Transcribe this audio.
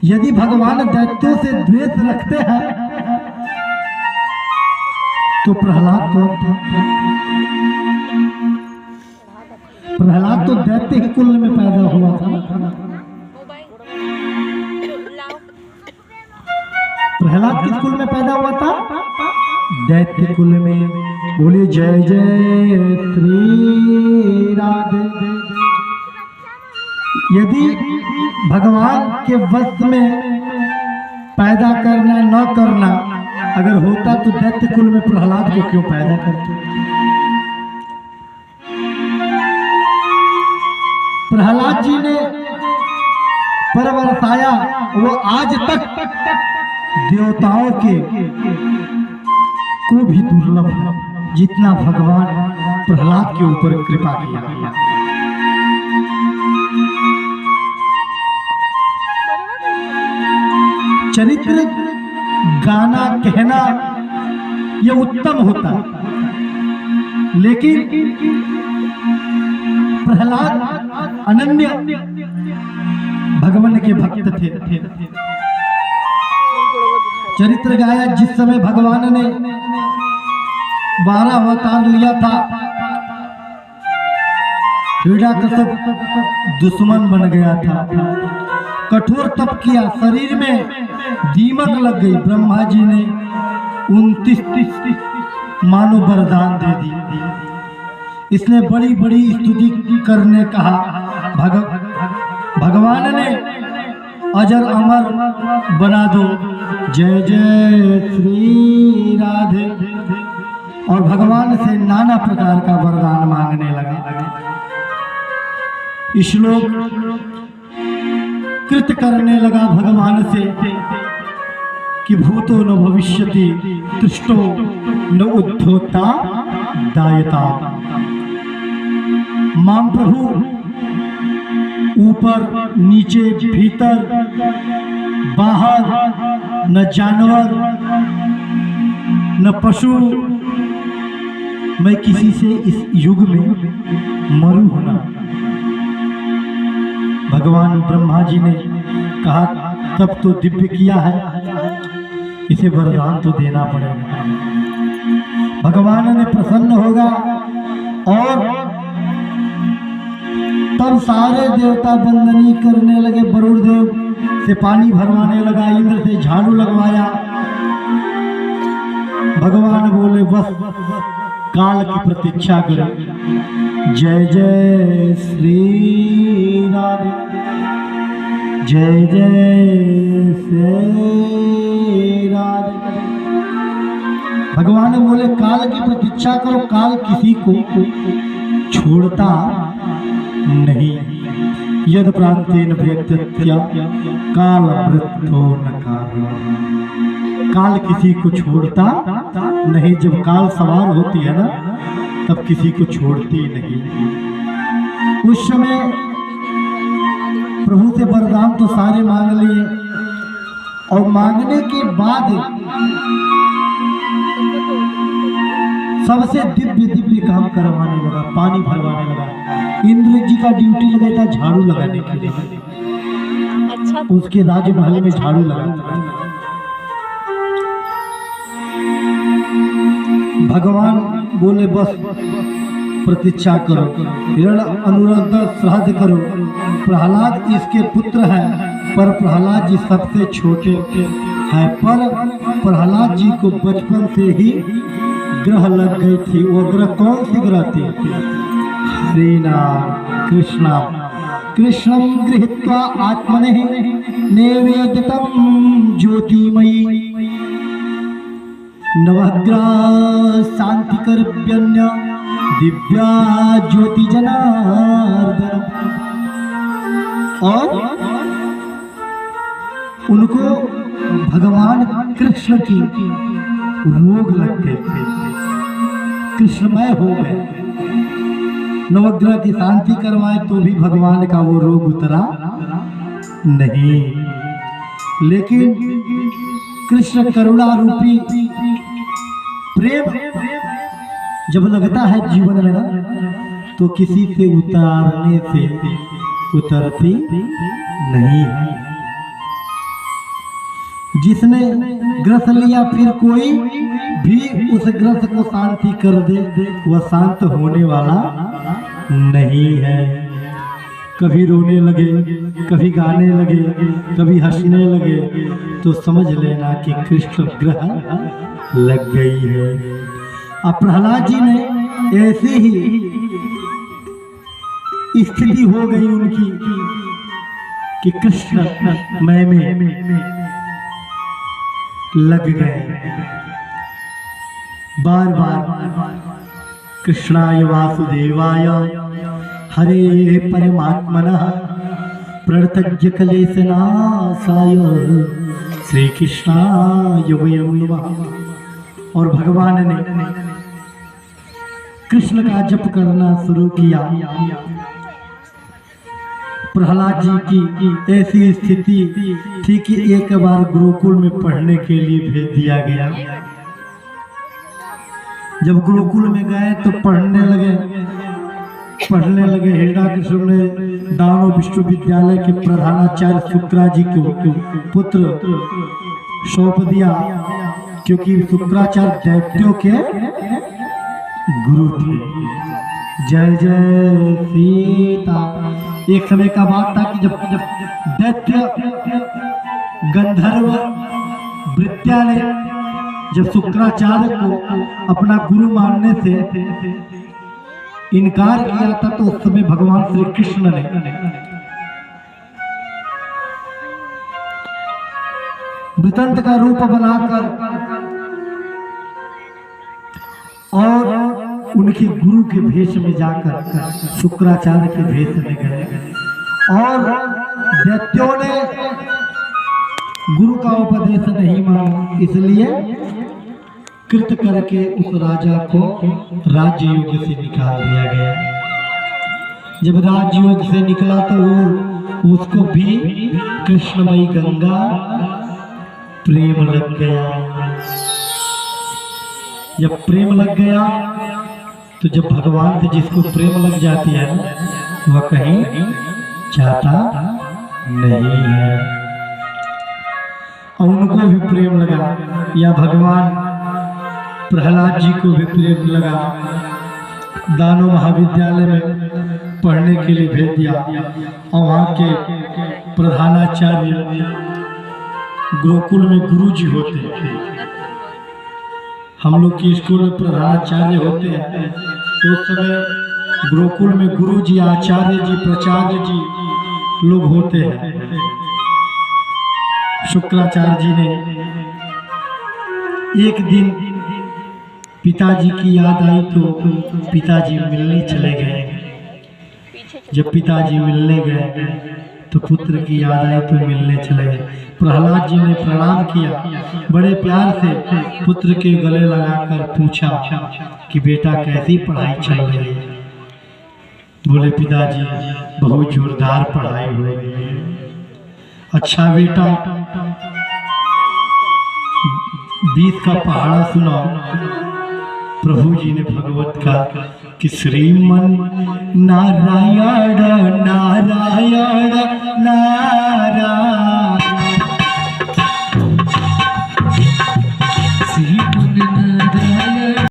यदि भगवान दैत्यों से द्वेष रखते हैं तो प्रहलाद कौन था? प्रहलाद तो दैत्य के कुल में पैदा हुआ था। प्रहलाद किस कुल में पैदा हुआ था? दैत्य कुल में। बोलिए जय जय श्री राधे। यदि भगवान के वश में पैदा करना न करना अगर होता तो दैत्य कुल में प्रहलाद को क्यों पैदा करते? प्रहलाद जी ने पर बरसाया, वो आज तक देवताओं के को भी दुर्लभ है जितना भगवान प्रहलाद के ऊपर कृपा किया। चरित्र गाना कहना यह उत्तम होता, लेकिन प्रहलाद अनन्य भगवान के भक्त थे। चरित्र गाया जिस समय भगवान ने 12 अवतार लिया था, हिरण्यकश्यप दुश्मन बन गया था, कठोर तप किया, शरीर में दीमक लग गई। ब्रह्मा जी ने 29 मानो वरदान दे दी। इसने बड़ी बड़ी स्तुति करने कहा। भगवान ने अजर अमर बना दो, जय जय श्री राधे। और भगवान से नाना प्रकार का वरदान मांगने लगा। श्लोक कृत करने लगा भगवान से कि भूतो न भविष्यति, तृष्टो न उद्धोता दायता। मां प्रभु ऊपर नीचे भीतर बाहर, न जानवर न पशु, मैं किसी से इस युग में मरू ना। भगवान ब्रह्मा जी ने कहा तब तो दिव्य किया है, इसे वरदान तो देना पड़ेगा। भगवान ने प्रसन्न होगा और तब सारे देवता वंदनी करने लगे। वरुण देव से पानी भरवाने लगा, इंद्र से झाड़ू लगवाया। भगवान बोले बस काल की प्रतीक्षा करो, जय जय श्री राधे, जय जय श्री राधे। भगवान बोले काल की प्रतीक्षा करो, काल किसी को छोड़ता नहीं। यद प्रांतेन व्यक्त्या काल वृद्धो न काल। काल किसी को छोड़ता नहीं। जब काल सवार होती है ना, तब किसी को छोड़ती नहीं। उस समय प्रभु से वरदान तो सारे मांग लिए, और मांगने के बाद सबसे दिव्य दिव्य काम करवाने लगा, पानी भरवाने लगा। इंद्र जी का ड्यूटी लगा था झाड़ू लगाने के लिए। अच्छा। उसके राजमहल में झाड़ू लगाता। भगवान बोले बस प्रतीक्षा करो, हिरण अनुरुद्ध श्राद्ध करो। प्रहलाद इसके पुत्र हैं, पर प्रहलाद जी सबसे छोटे हैं। पर प्रहलाद जी को बचपन से ही ग्रह लग गई थी। वो ग्रह कौन सी ग्रह थी? हरि नाम कृष्णा। कृष्णं गृहीत्वा आत्मनः नैवेद्यतं ज्योतिमयी। नवग्रह शांतिकरव्यन्य दिव्या ज्योति जनार्दन। और उनको भगवान कृष्ण की रोग लग गए थे, कृष्णमय हो गए। नवग्रह की शांति करवाए तो भी भगवान का वो रोग उतरा नहीं। लेकिन कृष्ण करुणा रूपी प्रेम जब लगता है जीवन में ना, तो किसी से उतारने से उतरती नहीं। जिसने ग्रस लिया फिर कोई भी उस ग्रस को शांति कर दे वह शांत होने वाला नहीं है। कभी रोने लगे, कभी गाने लगे, कभी हंसने लगे तो समझ लेना कि कृष्ण ग्रह लग गई है। अब प्रहलाद जी ने ऐसी ही स्थिति हो गई उनकी कि कृष्ण मैं में लग गए। बार बार कृष्णाय वासुदेवाय हरे परमात्मनः प्रणतज्ञ कलेशनाशाय श्री कृष्णाय वयं नमः। और भगवान ने कृष्ण का जप करना शुरू किया। प्रहलाद जी की ऐसी स्थिति थी कि एक बार गुरुकुल में पढ़ने के लिए भेज दिया गया। जब गुरुकुल में गए तो पढ़ने लगे। हिरण्यकशिपु ने दानव विश्वविद्यालय के प्रधानाचार्य शुक्राजी को पुत्र सौंप दिया, क्योंकि शुक्राचार्य दैत्यों के गुरु थे। जय जय सीता। एक समय का बात था कि जब दैत्य गंधर्व वृत्या ने जब शुक्राचार्य को अपना गुरु मानने से इनकार किया था, तो उस समय भगवान श्री कृष्ण ने वृत्तांत का रूप बनाकर और उनके गुरु के भेष में जाकर शुक्राचार्य के भेष में गए और दैत्यों ने गुरु का उपदेश नहीं माना, इसलिए कृत करके उस राजा को राजयोग से निकाल दिया गया। जब राजयोग से निकला तो उसको भी कृष्णमयी गंगा प्रेम लग गया। जब प्रेम लग गया तो जब भगवान से जिसको प्रेम लग जाती है वह कहीं जाता नहीं है। और उनको भी प्रेम लगा, या भगवान प्रहलाद जी को भी प्रेम लगा। दानव महाविद्यालय में पढ़ने के लिए भेज दिया और वहाँ के प्रधानाचार्य गुरुकुल में गुरुजी होते हैं। हम लोग के स्कूल में प्रधानाचार्य होते हैं, तो उस समय गुरुकुल में गुरुजी, आचार्य जी, प्राचार्य जी लोग होते हैं। शुक्राचार्य जी ने एक दिन पिताजी की याद आई तो पिताजी मिलने चले गए। जब पिताजी मिलने गए तो पुत्र की याद आई तो मिलने चले गए। प्रहलाद जी ने प्रणाम किया, बड़े प्यार से पुत्र के गले लगाकर पूछा कि बेटा कैसी पढ़ाई चल रही है। बोले पिताजी बहुत जोरदार पढ़ाई हो रही है। अच्छा बेटा 20 का पहाड़ा सुनाओ। प्रभु जी ने भगवत का कि श्रीमन नारायण नारायण नारायण